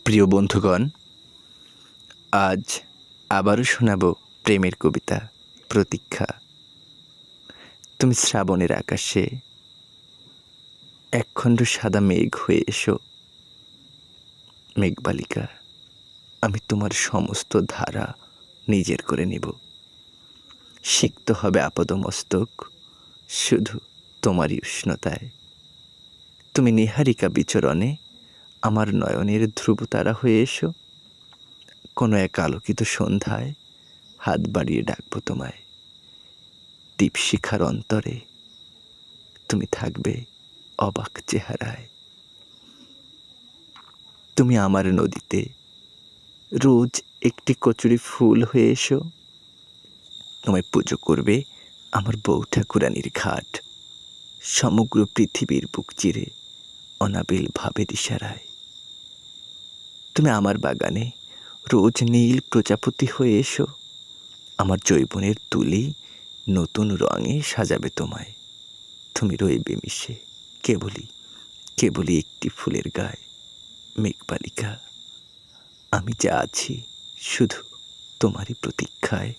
প্রিয় বন্ধুগণ, আজ আবারও শোনাব প্রেমের কবিতা প্রতীক্ষা। তুমি শ্রাবণের আকাশে একখণ্ড সাদা মেঘ হয়ে এসো। মেঘবালিকা, আমি তোমার সমস্ত ধারা নিজের করে নেব। সিক্ত হবে আপদমস্তক শুধু তোমারই উষ্ণতায়। তুমি নীহারিকা বিচরণে আমার নয়নের ধ্রুবতারা হয়ে এসো। কোনো এক আলোকিত সন্ধ্যায় হাত বাড়িয়ে ডাকবো তোমায়। দীপশিখার অন্তরে তুমি থাকবে অবাক চেহারায়। তুমি আমার নদীতে রোজ একটি কচুরি ফুল হয়ে এসো। তোমায় পুজো করবে আমার বউ ঠাকুরানির ঘাট, সমগ্র পৃথিবীর বুক চিরে অনাবিল ভাবের ইশারায়। তুমি আমার বাগানে রোজ নীল প্রজাপতি হয়ে এসো। আমার যৌবনের তুলি নতুন রঙে সাজাবে তোমায়। তুমি রইবে মিশে কেবলই একটি ফুলের গায়ে। মেঘবালিকা, আমি যা আছি শুধু তোমারই প্রতীক্ষায়।